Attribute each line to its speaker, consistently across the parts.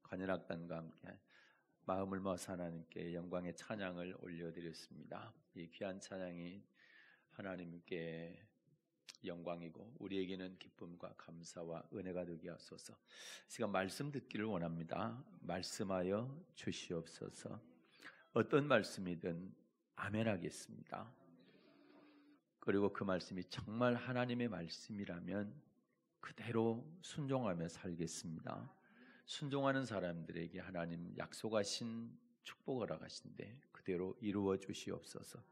Speaker 1: 관현악단과 함께 마음을 모아서 하나님께 영광의 찬양을 올려드렸습니다. 이 귀한 찬양이 하나님께 영광이고 우리에게는 기쁨과 감사와 은혜가 되게 하소서. 시간 말씀 듣기를 원합니다. 말씀하여 주시옵소서. 어떤 말씀이든 아멘 하겠습니다. 그리고 그 말씀이 정말 하나님의 말씀이라면 그대로 순종하며 살겠습니다. 순종하는 사람들에게 하나님 약속하신 축복을 허락하신데 그대로 이루어 주시옵소서.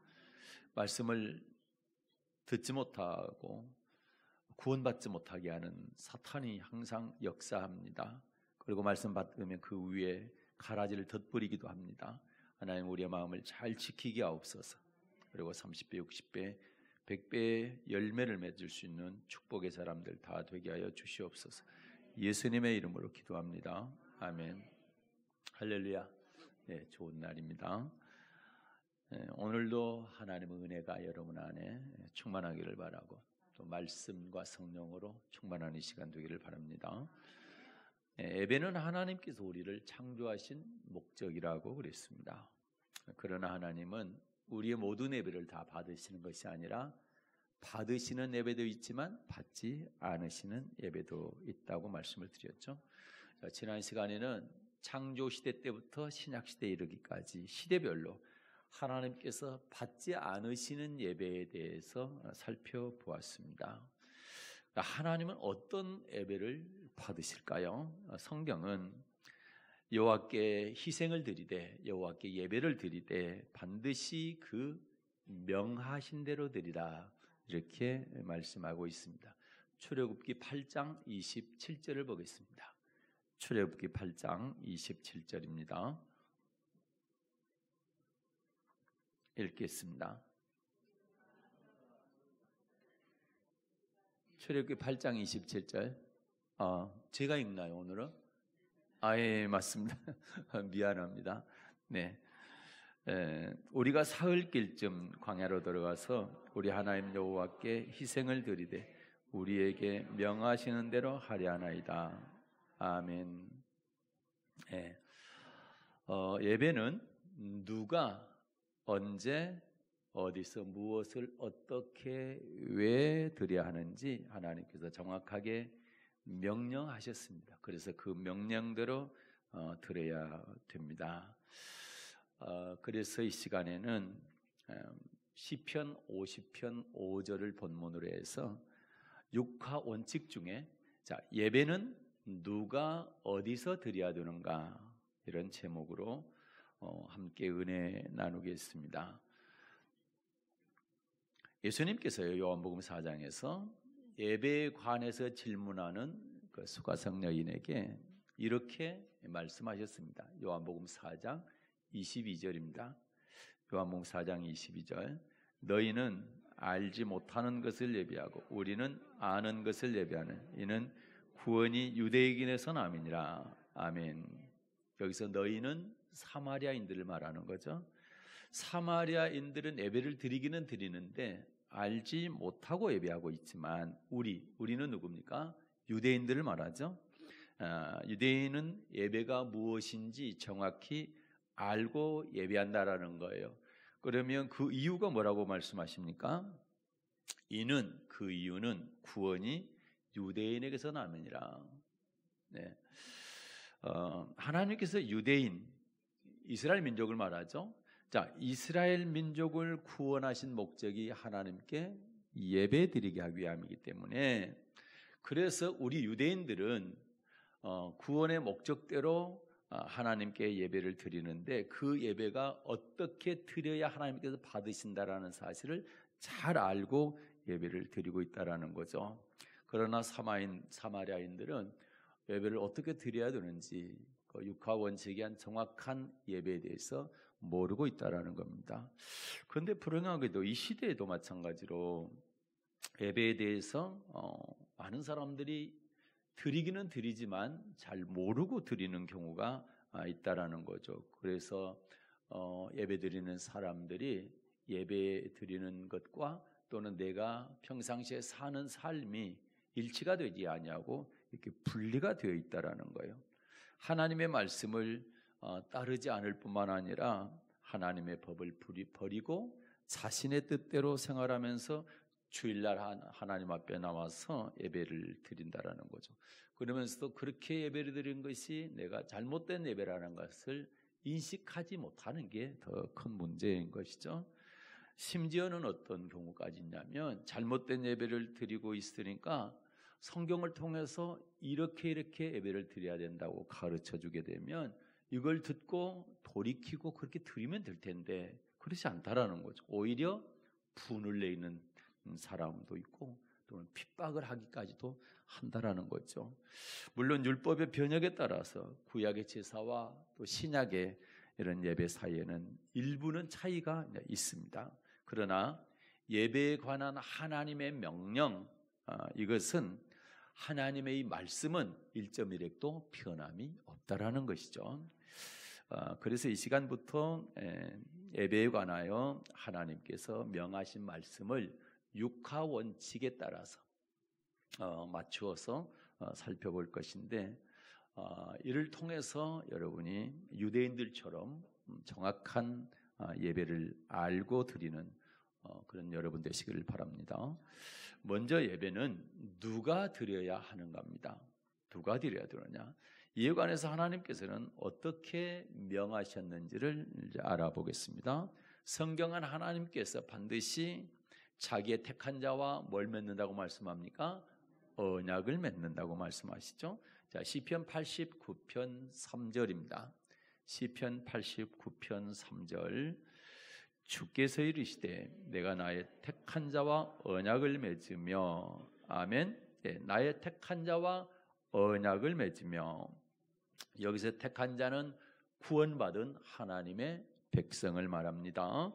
Speaker 1: 말씀을 듣지 못하고 구원받지 못하게 하는 사탄이 항상 역사합니다. 그리고 말씀 받으면 그 위에 가라지를 덧뿌리기도 합니다. 하나님 우리의 마음을 잘 지키게 하옵소서. 그리고 30배, 60배, 100배의 열매를 맺을 수 있는 축복의 사람들 다 되게 하여 주시옵소서. 예수님의 이름으로 기도합니다. 아멘. 할렐루야. 네, 좋은 날입니다. 오늘도 하나님의 은혜가 여러분 안에 충만하기를 바라고 또 말씀과 성령으로 충만한 이 시간 되기를 바랍니다. 예배는 하나님께서 우리를 창조하신 목적이라고 그랬습니다. 그러나 하나님은 우리의 모든 예배를 다 받으시는 것이 아니라 받으시는 예배도 있지만 받지 않으시는 예배도 있다고 말씀을 드렸죠. 지난 시간에는 창조시대 때부터 신약시대에 이르기까지 시대별로 하나님께서 받지 않으시는 예배에 대해서 살펴보았습니다. 하나님은 어떤 예배를 받으실까요? 성경은 여호와께 희생을 드리되 여호와께 예배를 드리되 반드시 그 명하신 대로 드리라 이렇게 말씀하고 있습니다. 출애굽기 8장 27절을 보겠습니다. 출애굽기 8장 27절입니다. 읽겠습니다. 출애굽기 8장 27절. 제가 읽나요 오늘은? 예, 맞습니다. 미안합니다. 네, 우리가 사흘길쯤 광야로 들어가서 우리 하나님 여호와께 희생을 드리되 우리에게 명하시는 대로 하려 하나이다. 아멘. 네. 예배는 누가 언제 어디서 무엇을 어떻게 왜 드려야 하는지 하나님께서 정확하게 명령하셨습니다. 그래서 그 명령대로 드려야 됩니다. 그래서 이 시간에는 시편 50편 5절을 본문으로 해서 육하 원칙 중에 예배는 누가 어디서 드려야 되는가 이런 제목으로 함께 은혜 나누겠습니다. 예수님께서요 요한복음 4장에서 예배에 관해서 질문하는 그 수가성 여인에게 이렇게 말씀하셨습니다. 요한복음 4장 22절입니다. 요한복음 4장 22절. 너희는 알지 못하는 것을 예배하고 우리는 아는 것을 예배하는 이는 구원이 유대인에게서 남이니라. 아멘. 여기서 너희는 사마리아인들을 말하는 거죠. 사마리아인들은 예배를 드리기는 드리는데 알지 못하고 예배하고 있지만 우리는 누굽니까? 유대인들을 말하죠. 유대인은 예배가 무엇인지 정확히 알고 예배한다라는 거예요. 그러면 그 이유가 뭐라고 말씀하십니까? 그 이유는 구원이 유대인에게서 남으니라. 네. 하나님께서 유대인, 이스라엘 민족을 말하죠. 이스라엘 민족을 구원하신 목적이 하나님께 예배 드리게 하기 위함이기 때문에 그래서 우리 유대인들은 구원의 목적대로 하나님께 예배를 드리는데 그 예배가 어떻게 드려야 하나님께서 받으신다라는 사실을 잘 알고 예배를 드리고 있다라는 거죠. 그러나 사마리아인들은 예배를 어떻게 드려야 되는지 육하 원칙에 한 정확한 예배에 대해서 모르고 있다라는 겁니다. 그런데 불행하게도 이 시대에도 마찬가지로 예배에 대해서 많은 사람들이 드리기는 드리지만 잘 모르고 드리는 경우가 있다라는 거죠. 그래서 예배 드리는 사람들이 예배 드리는 것과 또는 내가 평상시에 사는 삶이 일치가 되지 아니하고 이렇게 분리가 되어 있다라는 거예요. 하나님의 말씀을 따르지 않을 뿐만 아니라 하나님의 법을 버리고 자신의 뜻대로 생활하면서 주일날 하나님 앞에 나와서 예배를 드린다라는 거죠. 그러면서도 그렇게 예배를 드린 것이 내가 잘못된 예배라는 것을 인식하지 못하는 게 더 큰 문제인 것이죠. 심지어는 어떤 경우까지 있냐면 잘못된 예배를 드리고 있으니까 성경을 통해서 이렇게 예배를 드려야 된다고 가르쳐 주게 되면 이걸 듣고 돌이키고 그렇게 드리면 될 텐데 그렇지 않다라는 거죠. 오히려 분을 내는 사람도 있고 또는 핍박을 하기까지도 한다라는 거죠. 물론 율법의 변혁에 따라서 구약의 제사와 또 신약의 이런 예배 사이에는 일부는 차이가 있습니다. 그러나 예배에 관한 하나님의 명령, 이것은 하나님의 이 말씀은 1.1획도 변함이 없다라는 것이죠. 그래서 이 시간부터 예배에 관하여 하나님께서 명하신 말씀을 육하 원칙에 따라서 맞추어서 살펴볼 것인데, 이를 통해서 여러분이 유대인들처럼 정확한 예배를 알고 드리는 그런 여러분 되시기를 바랍니다. 먼저 예배는 누가 드려야 하는가 합니다. 누가 드려야 되느냐? 이에 관해서 하나님께서는 어떻게 명하셨는지를 이제 알아보겠습니다. 성경은 하나님께서 반드시 자기의 택한 자와 뭘 맺는다고 말씀합니까? 언약을 맺는다고 말씀하시죠. 자, 시편 89편 3절입니다. 시편 89편 3절. 주께서 이르시되 내가 나의 택한 자와 언약을 맺으며, 아멘. 네, 나의 택한 자와 언약을 맺으며. 여기서 택한 자는 구원받은 하나님의 백성을 말합니다.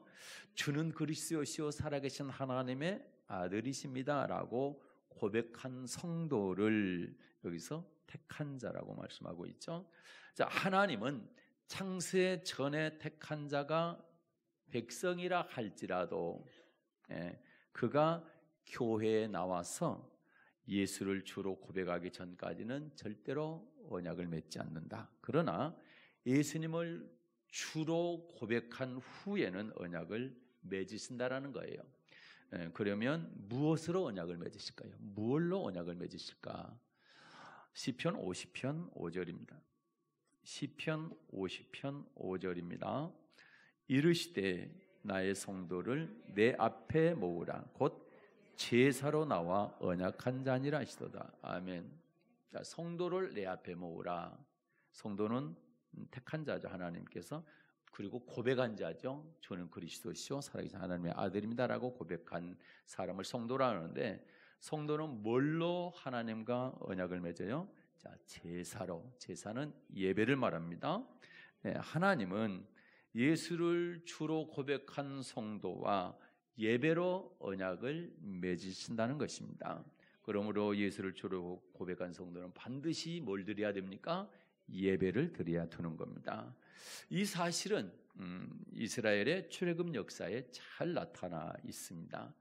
Speaker 1: 주는 그리스도시요 살아계신 하나님의 아들이십니다 라고 고백한 성도를 여기서 택한 자라고 말씀하고 있죠. 자, 하나님은 창세 전에 택한 자가 백성이라 할지라도 그가 교회에 나와서 예수를 주로 고백하기 전까지는 절대로 언약을 맺지 않는다. 그러나 예수님을 주로 고백한 후에는 언약을 맺으신다라는 거예요. 그러면 무엇으로 언약을 맺으실까요? 무엇로 언약을 맺으실까? 시편 50편 5절입니다. 시편 50편 5절입니다. 이르시되 나의 성도를 내 앞에 모으라. 곧 제사로 나와 언약한 자니라 하시도다. 아멘. 자, 성도를 내 앞에 모으라. 성도는 택한 자죠, 하나님께서. 그리고 고백한 자죠. 저는 그리스도시요 살아계신 하나님의 아들입니다라고 고백한 사람을 성도라 하는데, 성도는 뭘로 하나님과 언약을 맺어요? 자, 제사로. 제사는 예배를 말합니다. 네, 하나님은 예수를 주로 고백한 성도와 예배로 언약을 맺으신다는 것입니다. 그러므로 예수를 주로 고백한 성도는 반드시 뭘 드려야 됩니까? 예배를 드려야 되는 겁니다. 이 사실은 이스라엘의 출애굽 역사에 잘 나타나 있습니다.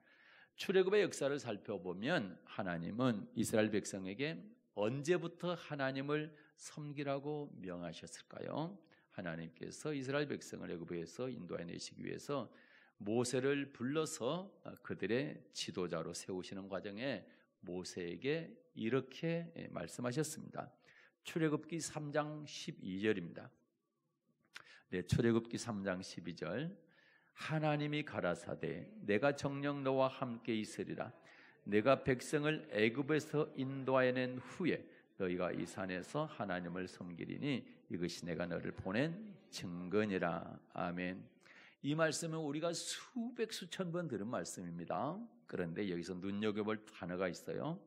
Speaker 1: 출애굽의 역사를 살펴보면 하나님은 이스라엘 백성에게 언제부터 하나님을 섬기라고 명하셨을까요? 하나님께서 이스라엘 백성을 애굽에서 인도해 내시기 위해서 모세를 불러서 그들의 지도자로 세우시는 과정에 모세에게 이렇게 말씀하셨습니다. 출애굽기 3장 12절입니다. 네, 출애굽기 3장 12절. 하나님이 가라사대 내가 정녕 너와 함께 있으리라. 내가 백성을 애굽에서 인도하여낸 후에 너희가 이 산에서 하나님을 섬기리니 이것이 내가 너를 보낸 증거니라. 아멘. 이 말씀은 우리가 수백 수천 번 들은 말씀입니다. 그런데 여기서 눈여겨볼 단어가 있어요.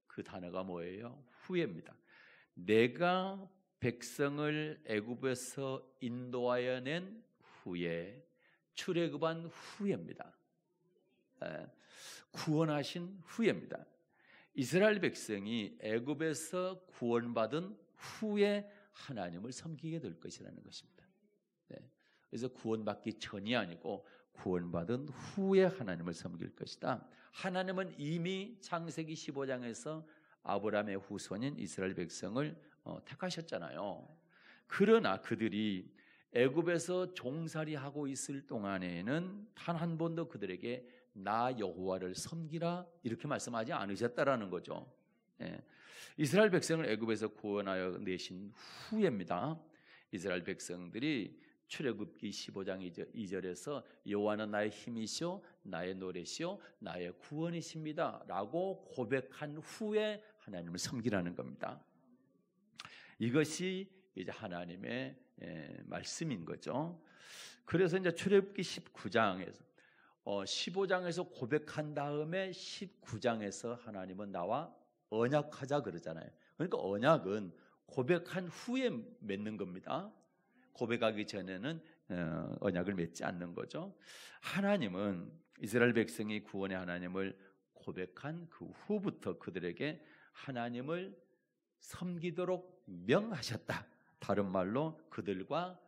Speaker 1: 그 단어가 뭐예요? 후에입니다. 내가 백성을 애굽에서 인도하여 낸 후에, 출애굽한 후에입니다. 구원하신 후에입니다. 이스라엘 백성이 애굽에서 구원받은 후에 하나님을 섬기게 될 것이라는 것입니다. 그래서 구원받기 전이 아니고 구원받은 후에 하나님을 섬길 것이다. 하나님은 이미 창세기 15장에서 아브라함의 후손인 이스라엘 백성을 택하셨잖아요. 그러나 그들이 애굽에서 종살이하고 있을 동안에는 단 한 번도 그들에게 나 여호와를 섬기라 이렇게 말씀하지 않으셨다라는 거죠. 예. 이스라엘 백성을 애굽에서 구원하여 내신 후에입니다. 이스라엘 백성들이 출애굽기 15장 2절에서 여호와는 나의 힘이시오 나의 노래시오 나의 구원이십니다 라고 고백한 후에 하나님을 섬기라는 겁니다. 이것이 이제 하나님의 말씀인 거죠. 그래서 이제 출애굽기 19장에서 15장에서 고백한 다음에 19장에서 하나님은 나와 언약하자 그러잖아요. 그러니까 언약은 고백한 후에 맺는 겁니다. 고백하기 전에는 언약을 맺지 않는 거죠. 하나님은 이스라엘 백성이 구원의 하나님을 고백한 그 후부터 그들에게 하나님을 섬기도록 명하셨다. 다른 말로 그들과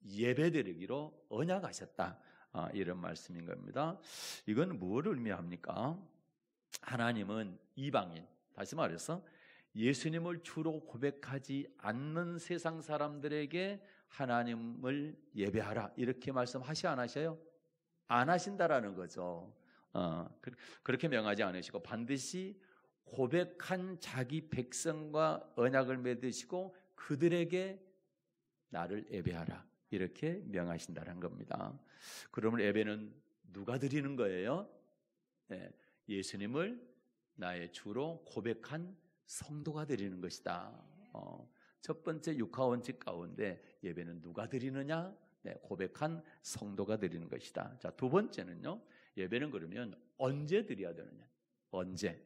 Speaker 1: 예배드리기로 언약하셨다. 이런 말씀인 겁니다. 이건 무엇을 의미합니까? 하나님은 이방인, 다시 말해서 예수님을 주로 고백하지 않는 세상 사람들에게 하나님을 예배하라 이렇게 말씀하시 안 하셔요? 안 하신다라는 거죠. 그렇게 명하지 않으시고 반드시 고백한 자기 백성과 언약을 맺으시고 그들에게 나를 예배하라 이렇게 명하신다는 겁니다. 그러면 예배는 누가 드리는 거예요? 예수님을 나의 주로 고백한 성도가 드리는 것이다. 첫 번째 육하원칙 가운데 예배는 누가 드리느냐? 고백한 성도가 드리는 것이다. 자, 두 번째는요. 예배는 그러면 언제 드려야 되느냐? 언제?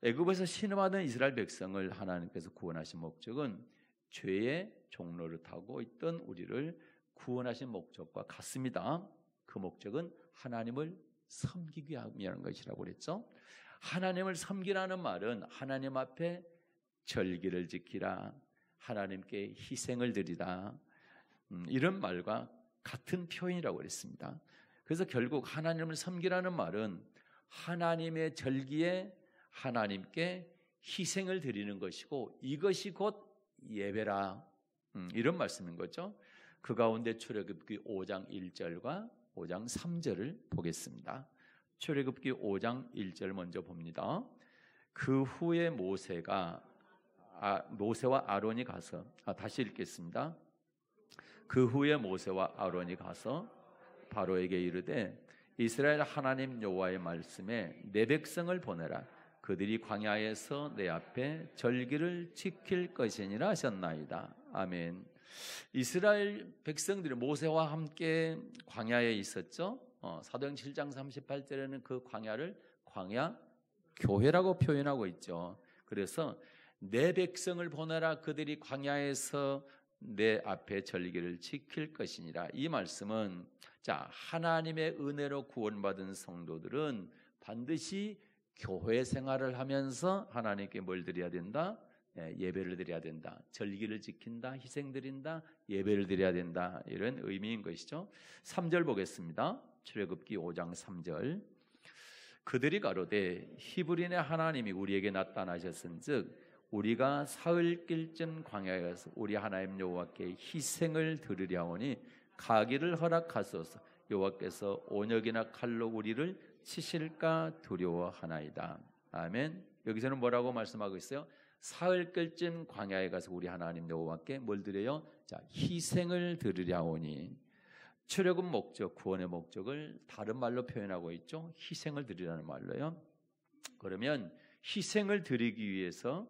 Speaker 1: 애굽에서 신음하던 이스라엘 백성을 하나님께서 구원하신 목적은 죄의 종로를 타고 있던 우리를 구원하신 목적과 같습니다. 그 목적은 하나님을 섬기기 위한 것이라고 그랬죠. 하나님을 섬기라는 말은 하나님 앞에 절기를 지키라, 하나님께 희생을 드리라 이런 말과 같은 표현이라고 그랬습니다. 그래서 결국 하나님을 섬기라는 말은 하나님의 절기에 하나님께 희생을 드리는 것이고 이것이 곧 예배라 이런 말씀인 거죠. 그 가운데 출애굽기 5장 1절과 5장 3절을 보겠습니다. 출애굽기 5장 1절 먼저 봅니다. 그 후에 모세와 아론이 가서 다시 읽겠습니다. 그 후에 모세와 아론이 가서 바로에게 이르되 이스라엘 하나님 여호와의 말씀에 내 백성을 보내라. 그들이 광야에서 내 앞에 절기를 지킬 것이니라 하셨나이다. 아멘. 이스라엘 백성들이 모세와 함께 광야에 있었죠. 사도행 7장 38절에는 그 광야를 광야 교회라고 표현하고 있죠. 그래서 내 백성을 보내라. 그들이 광야에서 내 앞에 절기를 지킬 것이니라. 이 말씀은 자, 하나님의 은혜로 구원받은 성도들은 반드시 교회 생활을 하면서 하나님께 뭘 드려야 된다? 예배를 드려야 된다. 절기를 지킨다. 희생 드린다. 예배를 드려야 된다. 이런 의미인 것이죠. 3절 보겠습니다. 출애굽기 5장 3절. 그들이 가로되 히브리의 하나님이 우리에게 나타나셨은즉 우리가 사흘길쯤 광야에 가서 우리 하나님 여호와께 희생을 드리려오니 가기를 허락하소서. 여호와께서 온역이나 칼로 우리를 치실까 두려워하나이다. 아멘. 여기서는 뭐라고 말씀하고 있어요? 사흘길쯤 광야에 가서 우리 하나님 여호와께 뭘 드려요? 자, 희생을 드리려오니. 출애굽 목적, 구원의 목적을 다른 말로 표현하고 있죠. 희생을 드리라는 말로요. 그러면 희생을 드리기 위해서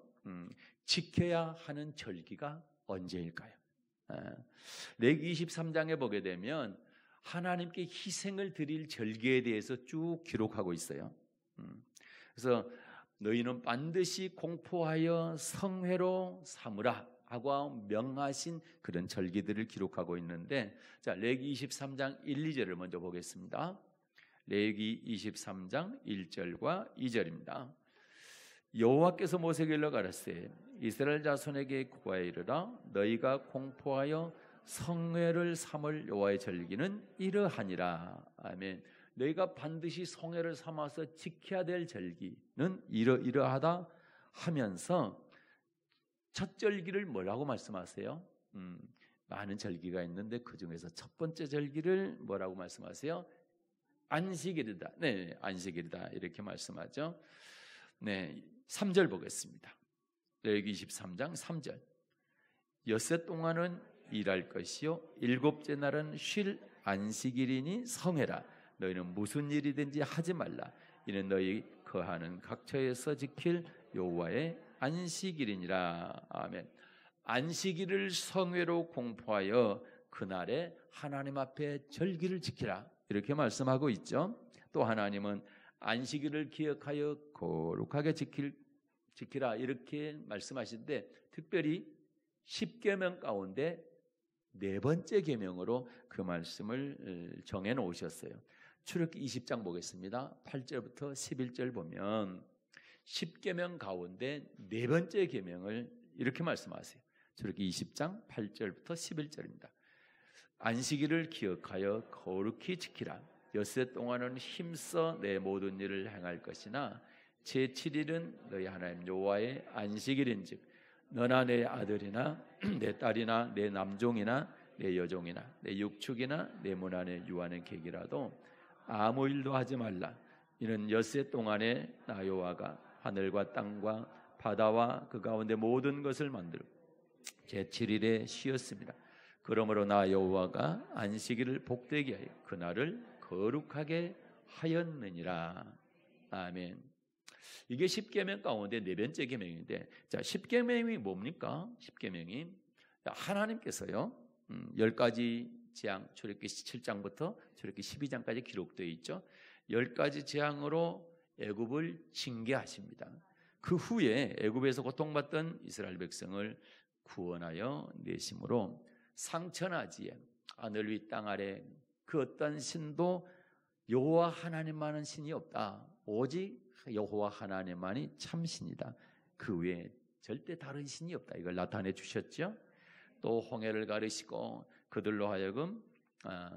Speaker 1: 지켜야 하는 절기가 언제일까요? 레위기 23장에 보게 되면 하나님께 희생을 드릴 절기에 대해서 쭉 기록하고 있어요. 그래서 너희는 반드시 공포하여 성회로 삼으라 하고 명하신 그런 절기들을 기록하고 있는데, 자, 레위기 23장 1, 2절을 먼저 보겠습니다. 레위기 23장 1절과 2절입니다. 여호와께서 모세에게 일러 가라사대 이스라엘 자손에게 구하여 이르라. 너희가 공포하여 성회를 삼을 여호와의 절기는 이러하니라. 아멘. 너희가 반드시 성회를 삼아서 지켜야 될 절기는 이러하다 하면서 첫 절기를 뭐라고 말씀하세요? 많은 절기가 있는데 그 중에서 첫 번째 절기를 뭐라고 말씀하세요? 안식일이다. 네, 안식일이다. 이렇게 말씀하죠. 네, 3절 보겠습니다. 레위기 23장 3절. 엿새 동안은 일할 것이요 일곱째 날은 쉴 안식일이니 성회라. 너희는 무슨 일이든지 하지 말라. 이는 너희 거하는 각처에서 지킬 여호와의 안식일이니라. 아멘. 안식일을 성회로 공포하여 그날에 하나님 앞에 절기를 지키라. 이렇게 말씀하고 있죠. 또 하나님은 안식일을 기억하여 거룩하게 지키라 이렇게 말씀하시는데, 특별히 10계명 가운데 네 번째 계명으로 그 말씀을 정해 놓으셨어요. 출애굽기 20장 보겠습니다. 8절부터 11절 보면 10계명 가운데 네 번째 계명을 이렇게 말씀하세요. 출애굽기 20장 8절부터 11절입니다. 안식일을 기억하여 거룩히 지키라. 엿새 동안은 힘써 내 모든 일을 행할 것이나 제7일은 너희 하나님 여호와의 안식일인즉 너나 내 아들이나 내 딸이나 내 남종이나 내 여종이나 내 육축이나 내 문 안에 유하는 객이라도 아무 일도 하지 말라. 이는 엿새 동안에 나 여호와가 하늘과 땅과 바다와 그 가운데 모든 것을 만들고 제7일에 쉬었습니다. 그러므로 나 여호와가 안식일을 복되게 하여 그날을 거룩하게 하였느니라. 아멘. 이게 10계명 가운데 네 번째 계명인데, 자, 10계명이 뭡니까? 10계명이 하나님께서요 10가지 재앙, 출애굽기 7장부터 출애굽기 12장까지 기록되어 있죠. 10가지 재앙으로 애굽을 징계하십니다. 그 후에 애굽에서 고통받던 이스라엘 백성을 구원하여 내심으로 상천하지에 하늘 위 땅 아래 그 어떤 신도 여호와 하나님만은 신이 없다. 오직 여호와 하나님만이 참신이다. 그 외에 절대 다른 신이 없다. 이걸 나타내 주셨죠. 또 홍해를 가르시고 그들로 하여금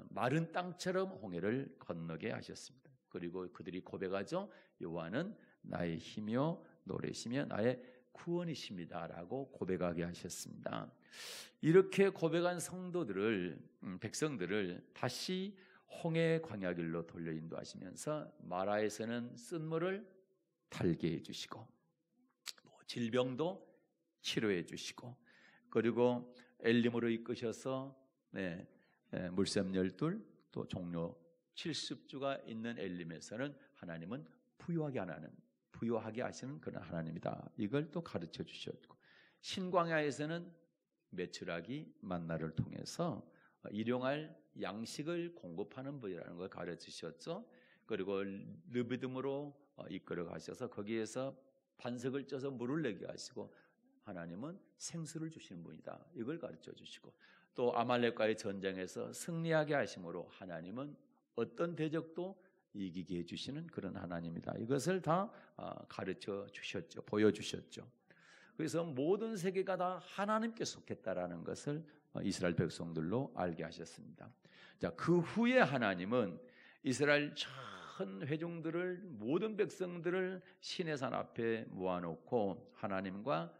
Speaker 1: 마른 땅처럼 홍해를 건너게 하셨습니다. 그리고 그들이 고백하죠. 여호와는 나의 힘이요 노래시며 나의 구원이십니다라고 고백하게 하셨습니다. 이렇게 고백한 성도들을, 백성들을 다시 홍해 광야길로 돌려 인도하시면서 마라에서는 쓴물을 달게 해주시고 질병도 치료해 주시고, 그리고 엘림으로 이끄셔서 물샘 12, 또 종료 70주가 있는 엘림에서는 하나님은 부유하게 하시는 그런 하나님이다. 이걸 또 가르쳐 주셨고, 신광야에서는 메추라기 만나를 통해서 일용할 양식을 공급하는 분이라는 걸 가르치셨죠. 그리고 르비딤으로 이끌어 가셔서 거기에서 반석을 쪄서 물을 내게 하시고 하나님은 생수를 주시는 분이다. 이걸 가르쳐 주시고, 또 아말렉과의 전쟁에서 승리하게 하심으로 하나님은 어떤 대적도 이기게 해주시는 그런 하나님이다. 이것을 다 가르쳐 주셨죠. 보여주셨죠. 그래서 모든 세계가 다 하나님께 속했다라는 것을 이스라엘 백성들로 알게 하셨습니다. 자, 그 후에 하나님은 이스라엘 전 회중들을, 모든 백성들을 시내산 앞에 모아놓고 하나님과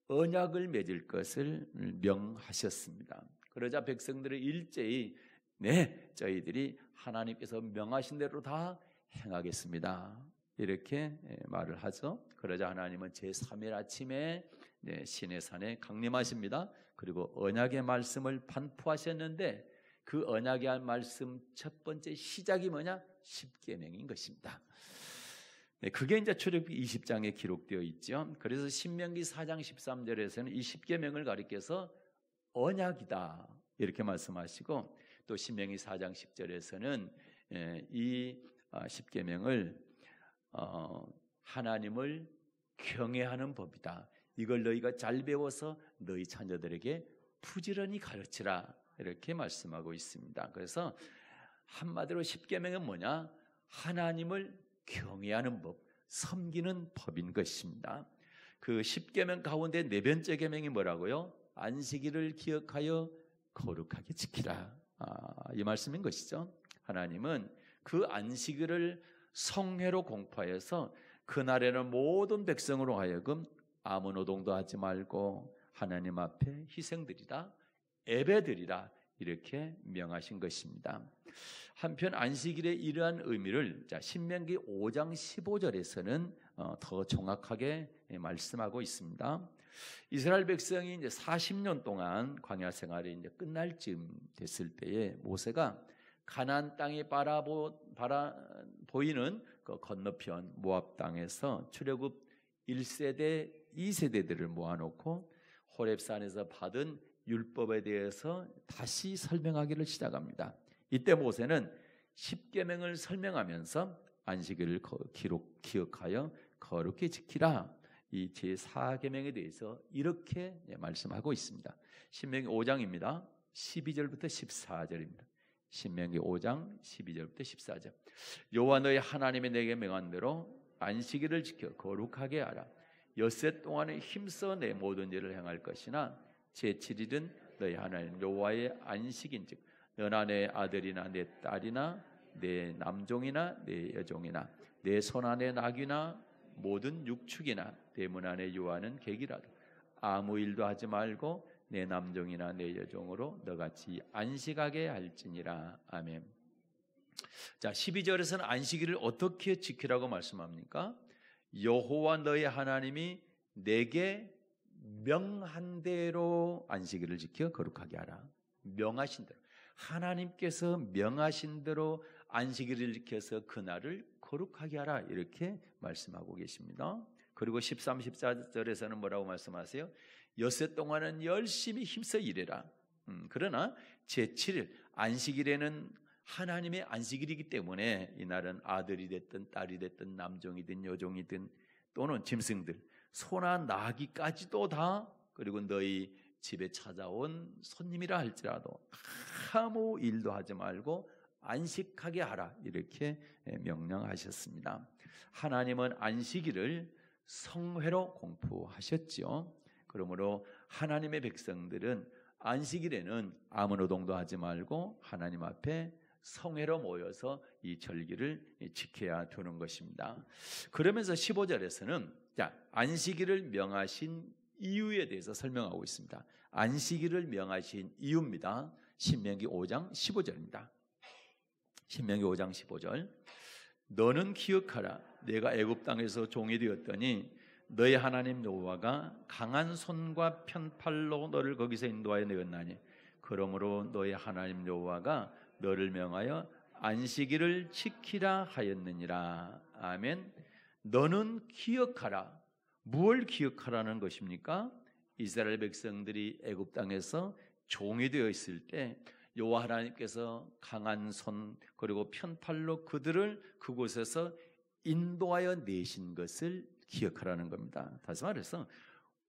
Speaker 1: 언약을 맺을 것을 명하셨습니다. 그러자 백성들은 일제히 저희들이 하나님께서 명하신 대로 다 행하겠습니다. 이렇게 말을 하죠. 그러자 하나님은 제3일 아침에 시내산에 강림하십니다. 그리고 언약의 말씀을 반포하셨는데, 그 언약의 말씀 첫 번째 시작이 뭐냐? 10계명인 것입니다. 그게 이제 출애굽기 20장에 기록되어 있죠. 그래서 신명기 4장 13절에서는 이 10계명을 가리켜서 언약이다 이렇게 말씀하시고, 또 신명기 4장 10절에서는 이 10계명을 하나님을 경외하는 법이다. 이걸 너희가 잘 배워서 너희 자녀들에게 부지런히 가르치라 이렇게 말씀하고 있습니다. 그래서 한마디로 10계명은 뭐냐? 하나님을 경외하는 법, 섬기는 법인 것입니다. 그 10계명 가운데 네 번째 계명이 뭐라고요? 안식일을 기억하여 거룩하게 지키라. 이 말씀인 것이죠. 하나님은 그 안식일을 성회로 공포하여서 그날에는 모든 백성으로 하여금 아무 노동도 하지 말고 하나님 앞에 희생드리라, 예배드리라 이렇게 명하신 것입니다. 한편 안식일의 이러한 의미를 신명기 5장 15절에서는 더 정확하게 말씀하고 있습니다. 이스라엘 백성이 이제 40년 동안 광야 생활이 이제 끝날 쯤 됐을 때에 모세가 가나안 땅이 보이는 그 건너편 모압 땅에서 출애굽 1세대, 2세대들을 모아놓고 호렙산에서 받은 율법에 대해서 다시 설명하기를 시작합니다. 이때 모세는 10계명을 설명하면서 안식일을 기억하여 거룩히 지키라, 이 제4계명에 대해서 이렇게 말씀하고 있습니다. 신명기 5장입니다. 12절부터 14절입니다. 신명기 5장 12절부터 14절. 여호와 너희 하나님이 내게 명한 대로 안식일을 지켜 거룩하게 하라. 엿새 동안에 힘써 내 모든 일을 행할 것이나 제7일은 너희 하나님 여호와의 안식인즉 너나 내 아들이나 내 딸이나 내 남종이나 내 여종이나 내 손안의 낙이나 모든 육축이나 대문 안에 유하는 객이라도 아무 일도 하지 말고 내 남종이나 내 여종으로 너같이 안식하게 할지니라. 아멘. 자, 12절에서는 안식일을 어떻게 지키라고 말씀합니까? 여호와 너의 하나님이 내게 명한 대로 안식일을 지켜 거룩하게 하라. 명하신 대로, 하나님께서 명하신 대로 안식일을 지켜서 그날을 거룩하게 하라 이렇게 말씀하고 계십니다. 그리고 13, 14절에서는 뭐라고 말씀하세요? 엿새 동안은 열심히 힘써 일해라. 그러나 제7일 안식일에는 하나님의 안식일이기 때문에 이날은 아들이 됐든 딸이 됐든 남종이든 여종이든 또는 짐승들, 소나 나귀까지도 다, 그리고 너희 집에 찾아온 손님이라 할지라도 아무 일도 하지 말고 안식하게 하라 이렇게 명령하셨습니다. 하나님은 안식일을 성회로 공포하셨지요. 그러므로 하나님의 백성들은 안식일에는 아무 노동도 하지 말고 하나님 앞에 성회로 모여서 이 절기를 지켜야 되는 것입니다. 그러면서 15절에서는 안식일을 명하신 이유에 대해서 설명하고 있습니다. 안식일을 명하신 이유입니다. 신명기 5장 15절입니다. 신명기 5장 15절. 너는 기억하라. 내가 애굽 땅에서 종이 되었더니 너의 하나님 여호와가 강한 손과 편팔로 너를 거기서 인도하여 내었나니 그러므로 너의 하나님 여호와가 너를 명하여 안식일을 지키라 하였느니라. 아멘. 너는 기억하라. 무엇을 기억하라는 것입니까? 이스라엘 백성들이 애굽 땅에서 종이 되어 있을 때 여호와 하나님께서 강한 손 그리고 편팔로 그들을 그곳에서 인도하여 내신 것을 기억하라는 겁니다. 다시 말해서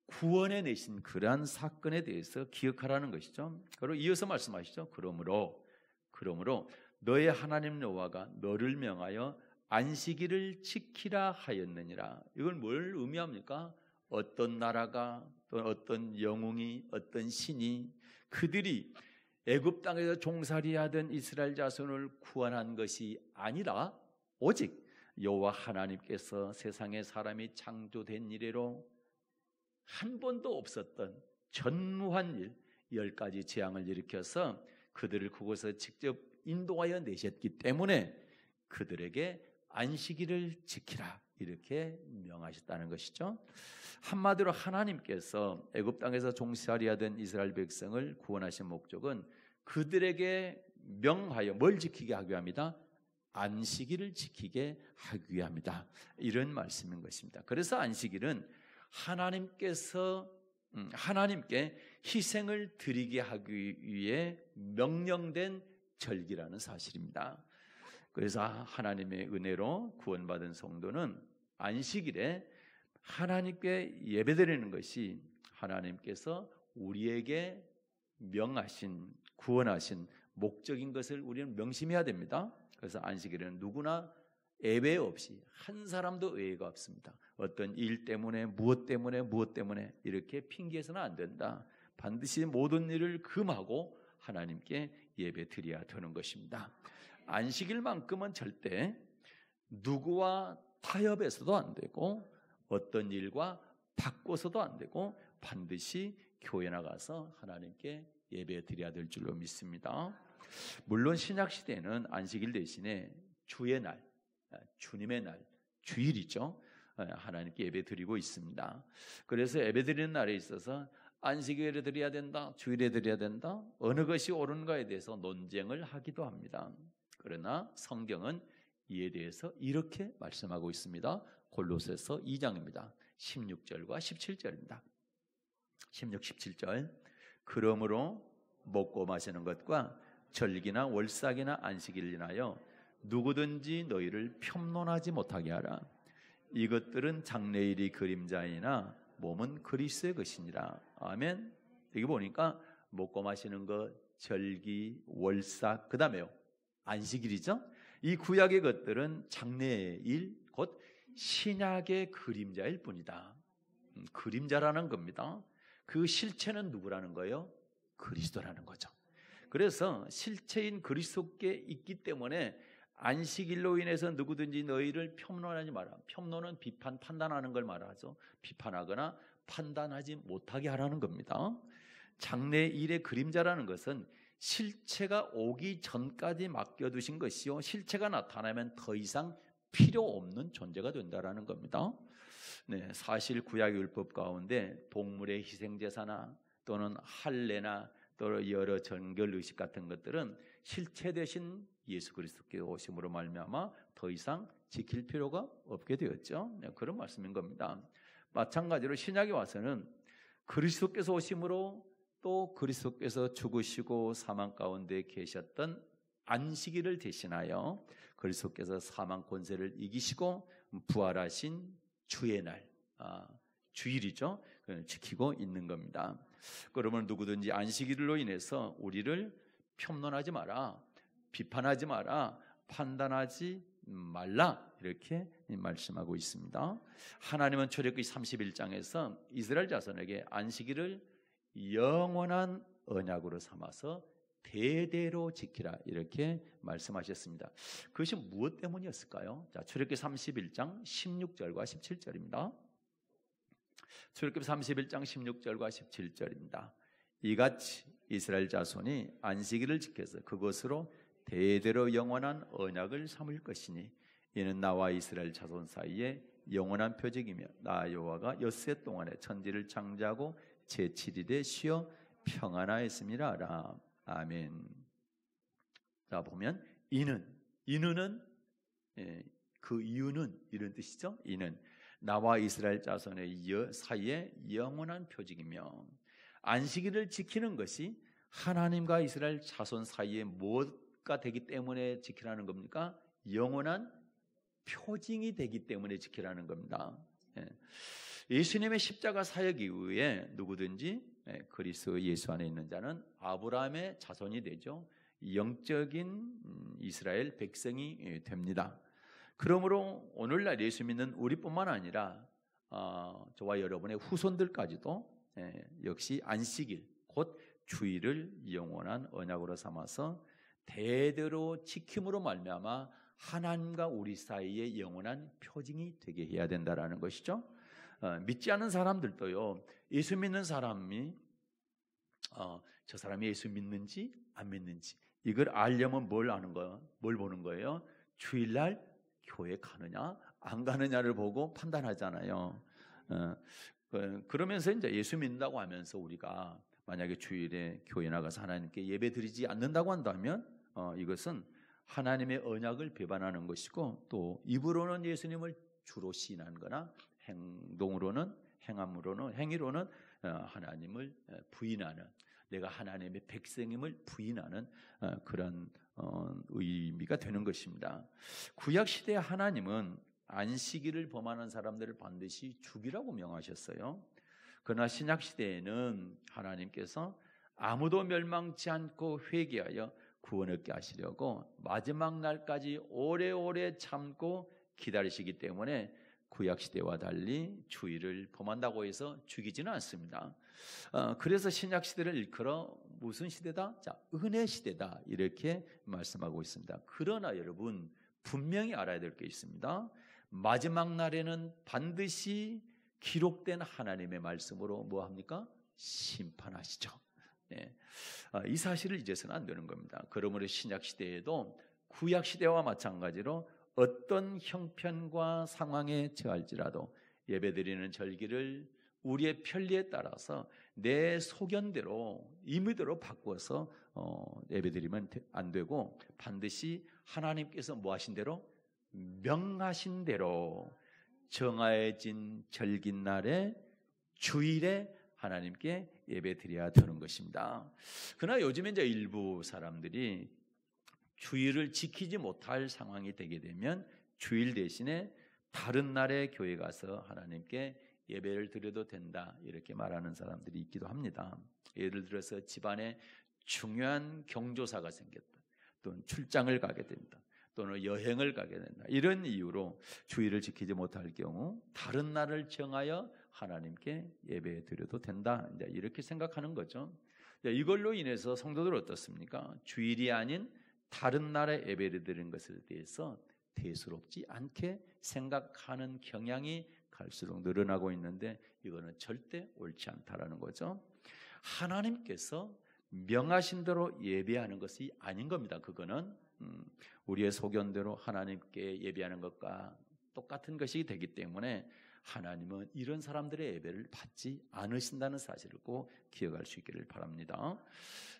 Speaker 1: 구원해 내신 그러한 사건에 대해서 기억하라는 것이죠. 그리고 이어서 말씀하시죠. 그러므로 너의 하나님 여호와가 너를 명하여 안식일을 지키라 하였느니라. 이걸 뭘 의미합니까? 어떤 나라가 또는 어떤 영웅이 어떤 신이 그들이 애굽 땅에서 종살이하던 이스라엘 자손을 구원한 것이 아니라 오직 여호와 하나님께서 세상에 사람이 창조된 이래로 한 번도 없었던 전무한 일 10가지 재앙을 일으켜서 그들을 그곳에 직접 인도하여 내셨기 때문에 그들에게 안식일을 지키라 이렇게 명하셨다는 것이죠. 한마디로 하나님께서 애굽 땅에서 종살이하던 이스라엘 백성을 구원하신 목적은 그들에게 명하여 뭘 지키게 하기 위함이다? 안식일을 지키게 하기 위함이다. 이런 말씀인 것입니다. 그래서 안식일은 하나님께 희생을 드리게 하기 위해 명령된 절기라는 사실입니다. 그래서 하나님의 은혜로 구원받은 성도는 안식일에 하나님께 예배드리는 것이 하나님께서 우리에게 명하신 구원하신 목적인 것을 우리는 명심해야 됩니다. 그래서 안식일에는 누구나 예외 없이 한 사람도 예외가 없습니다. 어떤 일 때문에 무엇 때문에 이렇게 핑계해서는 안 된다. 반드시 모든 일을 금하고 하나님께 예배 드려야 되는 것입니다. 안식일만큼은 절대 누구와 타협해서도 안 되고 어떤 일과 바꿔서도 안 되고 반드시 교회 나가서 하나님께 예배 드려야 될 줄로 믿습니다. 물론 신약 시대에는 안식일 대신에 주의 날, 주님의 날, 주일이죠. 하나님께 예배 드리고 있습니다. 그래서 예배 드리는 날에 있어서 안식일에 드려야 된다, 주일에 드려야 된다, 어느 것이 옳은가에 대해서 논쟁을 하기도 합니다. 그러나 성경은 이에 대해서 이렇게 말씀하고 있습니다. 골로새서 2장입니다. 16절과 17절입니다. 16, 17절. 그러므로 먹고 마시는 것과 절기나 월삭이나 안식일을 인하여 누구든지 너희를 편론하지 못하게 하라. 이것들은 장래일이 그림자이나 몸은 그리스도의 것이니라. 아멘. 여기 보니까 먹고 마시는 것, 절기, 월삭, 그 다음에요 안식일이죠. 이 구약의 것들은 장래일, 곧 신약의 그림자일 뿐이다. 그림자라는 겁니다. 그 실체는 누구라는 거예요? 그리스도라는 거죠. 그래서 실체인 그리스도께 있기 때문에 안식일로 인해서 누구든지 너희를 편론하지 마라. 편론은 비판, 판단하는 걸 말하죠. 비판하거나 판단하지 못하게 하라는 겁니다. 장래일의 그림자라는 것은 실체가 오기 전까지 맡겨두신 것이요, 실체가 나타나면 더 이상 필요 없는 존재가 된다라는 겁니다. 네, 사실 구약 율법 가운데 동물의 희생제사나 또는 할례나 또 여러 정결 의식 같은 것들은 실체 대신 예수 그리스도께서 오심으로 말미암아 더 이상 지킬 필요가 없게 되었죠. 네, 그런 말씀인 겁니다. 마찬가지로 신약에 와서는 그리스도께서 오심으로 또 그리스도께서 죽으시고 사망 가운데 계셨던 안식일을 대신하여 그리스도께서 사망 권세를 이기시고 부활하신 주의 날, 주일이죠. 지키고 있는 겁니다. 그러면 누구든지 안식일로 인해서 우리를 편론하지 마라, 비판하지 마라, 판단하지 말라, 이렇게 말씀하고 있습니다. 하나님은 출애굽기 31장에서 이스라엘 자손에게 안식일을 영원한 언약으로 삼아서 대대로 지키라, 이렇게 말씀하셨습니다. 그것이 무엇 때문이었을까요? 자, 출애굽기 31장 16절과 17절입니다. 출애굽기 31장 16절과 17절입니다. 이같이 이스라엘 자손이 안식일을 지켜서 그것으로 대대로 영원한 언약을 삼을 것이니 이는 나와 이스라엘 자손 사이에 영원한 표적이며 나 여호와가 엿새 동안에 천지를 창조하고 제7일에 쉬어 평안하였음이라. 아멘. 자, 보면 이는은 그 이유는 이런 뜻이죠. 이는 나와 이스라엘 자손의 사이에 영원한 표적이며, 안식일을 지키는 것이 하나님과 이스라엘 자손 사이에 뭐가 되기 때문에 지키라는 겁니까? 영원한 표징이 되기 때문에 지키라는 겁니다. 예수님의 십자가 사역 이후에 누구든지 그리스도 예수 안에 있는 자는 아브라함의 자손이 되죠. 영적인 이스라엘 백성이 됩니다. 그러므로 오늘날 예수 믿는 우리뿐만 아니라 저와 여러분의 후손들까지도 역시 안식일, 곧 주일을 영원한 언약으로 삼아서 대대로 지킴으로 말미암아 하나님과 우리 사이에 영원한 표징이 되게 해야 된다라는 것이죠. 믿지 않는 사람들도요, 예수 믿는 사람이 저 사람이 예수 믿는지 안 믿는지 이걸 알려면 뭘 아는 거예요? 뭘 보는 거예요? 주일날 교회 가느냐 안 가느냐를 보고 판단하잖아요. 그러면서 이제 예수 믿는다고 하면서 우리가 만약에 주일에 교회 나가서 하나님께 예배 드리지 않는다고 한다면 이것은 하나님의 언약을 배반하는 것이고, 또 입으로는 예수님을 주로 시인하는 거나 행위로는 하나님을 부인하는, 내가 하나님의 백성임을 부인하는 그런 의미가 되는 것입니다. 구약 시대 하나님은 안식일을 범하는 사람들을 반드시 죽이라고 명하셨어요. 그러나 신약 시대에는 하나님께서 아무도 멸망치 않고 회개하여 구원 얻게 하시려고 마지막 날까지 오래오래 참고 기다리시기 때문에 구약 시대와 달리 주일을 범한다고 해서 죽이지는 않습니다. 그래서 신약 시대를 일컬어 무슨 시대다? 자, 은혜 시대다, 이렇게 말씀하고 있습니다. 그러나 여러분 분명히 알아야 될 게 있습니다. 마지막 날에는 반드시 기록된 하나님의 말씀으로 뭐 합니까? 심판하시죠. 네. 이 사실을 잊어서는 안 되는 겁니다. 그러므로 신약 시대에도 구약 시대와 마찬가지로 어떤 형편과 상황에 처할지라도 예배드리는 절기를 우리의 편리에 따라서 내 소견대로 임의대로 바꿔서 예배드리면 안 되고 반드시 하나님께서 뭐 하신 대로 명하신 대로 정해진 절기날에 주일에 하나님께 예배드려야 되는 것입니다. 그러나 요즘에 이제 일부 사람들이 주일을 지키지 못할 상황이 되게 되면 주일 대신에 다른 날에 교회 가서 하나님께 예배를 드려도 된다 이렇게 말하는 사람들이 있기도 합니다. 예를 들어서 집안에 중요한 경조사가 생겼다, 또는 출장을 가게 된다, 또는 여행을 가게 된다, 이런 이유로 주일을 지키지 못할 경우 다른 날을 정하여 하나님께 예배 드려도 된다, 이렇게 생각하는 거죠. 이걸로 인해서 성도들 어떻습니까? 주일이 아닌 다른 날에 예배를 드리는 것에 대해서 대수롭지 않게 생각하는 경향이 갈수록 늘어나고 있는데 이거는 절대 옳지 않다라는 거죠. 하나님께서 명하신 대로 예배하는 것이 아닌 겁니다. 그거는 우리의 소견대로 하나님께 예배하는 것과 똑같은 것이 되기 때문에 하나님은 이런 사람들의 예배를 받지 않으신다는 사실을 꼭 기억할 수 있기를 바랍니다.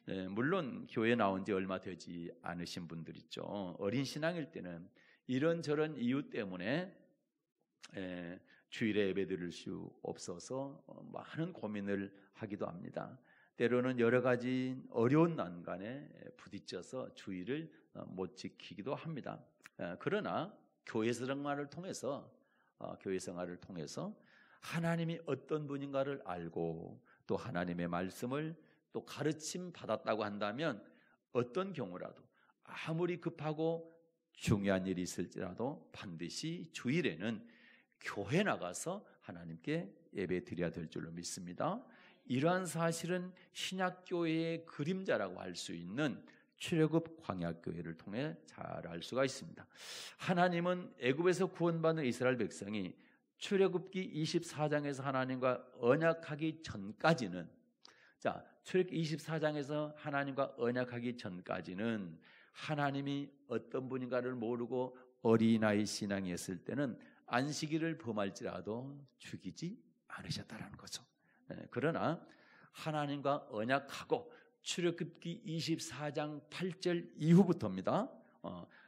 Speaker 1: 네, 물론 교회에 나온 지 얼마 되지 않으신 분들 있죠. 어린 신앙일 때는 이런저런 이유 때문에 주일에 예배 드릴 수 없어서 많은 고민을 하기도 합니다. 때로는 여러 가지 어려운 난간에 부딪혀서 주일을 못 지키기도 합니다. 그러나 교회 생활을 통해서 하나님이 어떤 분인가를 알고 또 하나님의 말씀을 또 가르침 받았다고 한다면 어떤 경우라도 아무리 급하고 중요한 일이 있을지라도 반드시 주일에는 교회 나가서 하나님께 예배 드려야 될 줄로 믿습니다. 이러한 사실은 신약교회의 그림자라고 할 수 있는 출애굽 광야교회를 통해 잘 알 수가 있습니다. 하나님은 애굽에서 구원받은 이스라엘 백성이 출애굽기 24장에서 하나님과 언약하기 전까지는, 출애굽기 24장에서 하나님과 언약하기 전까지는 하나님이 어떤 분인가를 모르고 어린아이 신앙이었을 때는 안식일을 범할지라도 죽이지 않으셨다라는 거죠. 그러나 하나님과 언약하고 출애굽기 24장 8절 이후부터입니다.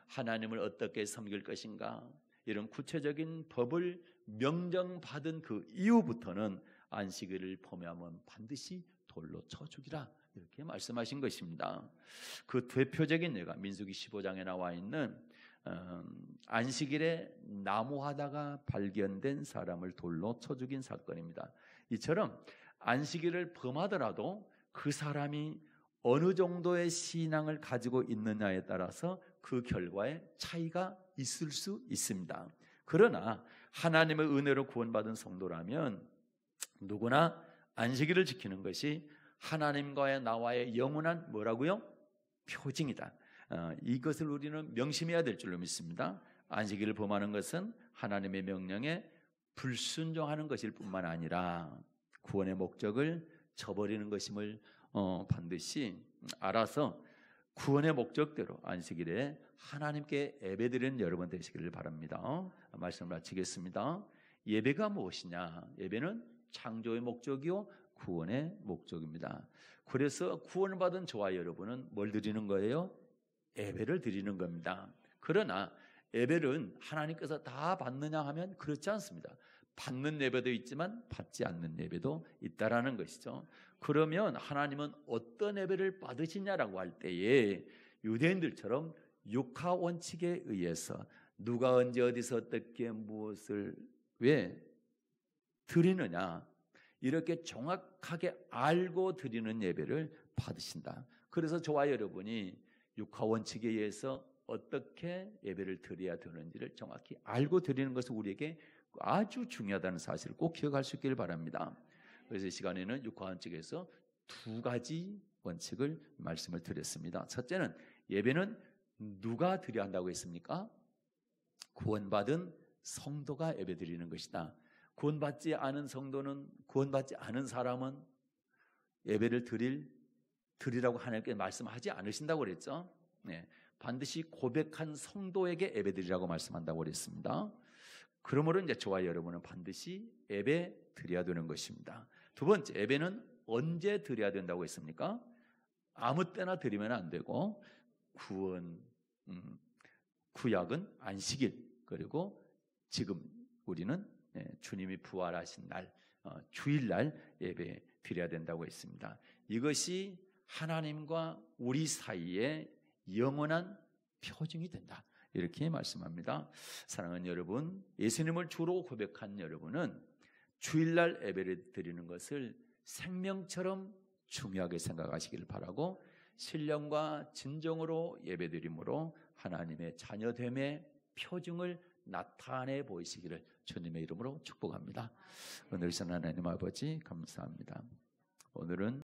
Speaker 1: 하나님을 어떻게 섬길 것인가 이런 구체적인 법을 명령받은 그 이후부터는 안식일을 범하면 반드시 돌로 쳐 죽이라 이렇게 말씀하신 것입니다. 그 대표적인 예가 민수기 15장에 나와 있는 안식일에 나무하다가 발견된 사람을 돌로 쳐 죽인 사건입니다. 이처럼 안식일을 범하더라도 그 사람이 어느 정도의 신앙을 가지고 있느냐에 따라서 그 결과에 차이가 있을 수 있습니다. 그러나 하나님의 은혜로 구원받은 성도라면 누구나 안식일을 지키는 것이 하나님과의 나와의 영원한 뭐라고요? 표징이다. 이것을 우리는 명심해야 될 줄로 믿습니다. 안식일을 범하는 것은 하나님의 명령에 불순종하는 것일 뿐만 아니라 구원의 목적을 저버리는 것임을 반드시 알아서 구원의 목적대로 안식일에 하나님께 예배드리는 여러분 되시기를 바랍니다. 말씀을 마치겠습니다. 예배가 무엇이냐? 예배는 창조의 목적이요 구원의 목적입니다. 그래서 구원을 받은 저와 여러분은 뭘 드리는 거예요? 예배를 드리는 겁니다. 그러나 예배는 하나님께서 다 받느냐 하면 그렇지 않습니다. 받는 예배도 있지만 받지 않는 예배도 있다라는 것이죠. 그러면 하나님은 어떤 예배를 받으시냐라고 할 때에 유대인들처럼 육하 원칙에 의해서 누가 언제 어디서 어떻게 무엇을 왜 드리느냐 이렇게 정확하게 알고 드리는 예배를 받으신다. 그래서 저와 여러분이 육하 원칙에 의해서 어떻게 예배를 드려야 되는지를 정확히 알고 드리는 것은 우리에게 아주 중요하다는 사실을 꼭 기억할 수 있기를 바랍니다. 그래서 이 시간에는 육하 원칙에서 두 가지 원칙을 말씀을 드렸습니다. 첫째는 예배는 누가 드려야 한다고 했습니까? 구원받은 성도가 예배 드리는 것이다. 구원받지 않은 성도는, 구원받지 않은 사람은 예배를 드리라고 하나님께 말씀하지 않으신다고 그랬죠. 네, 반드시 고백한 성도에게 예배드리라고 말씀한다고 그랬습니다. 그러므로 이제 저와 여러분은 반드시 예배 드려야 되는 것입니다. 두 번째, 예배는 언제 드려야 된다고 했습니까? 아무 때나 드리면 안 되고 구약은 안식일, 그리고 지금 우리는 주님이 부활하신 날, 주일날 예배 드려야 된다고 했습니다. 이것이 하나님과 우리 사이에 영원한 표징이 된다, 이렇게 말씀합니다. 사랑하는 여러분, 예수님을 주로 고백한 여러분은 주일날 예배를 드리는 것을 생명처럼 중요하게 생각하시기를 바라고, 신령과 진정으로 예배드림으로 하나님의 자녀됨의 표징을 나타내 보이시기를 주님의 이름으로 축복합니다. 오늘 선 하나님 아버지 감사합니다. 오늘은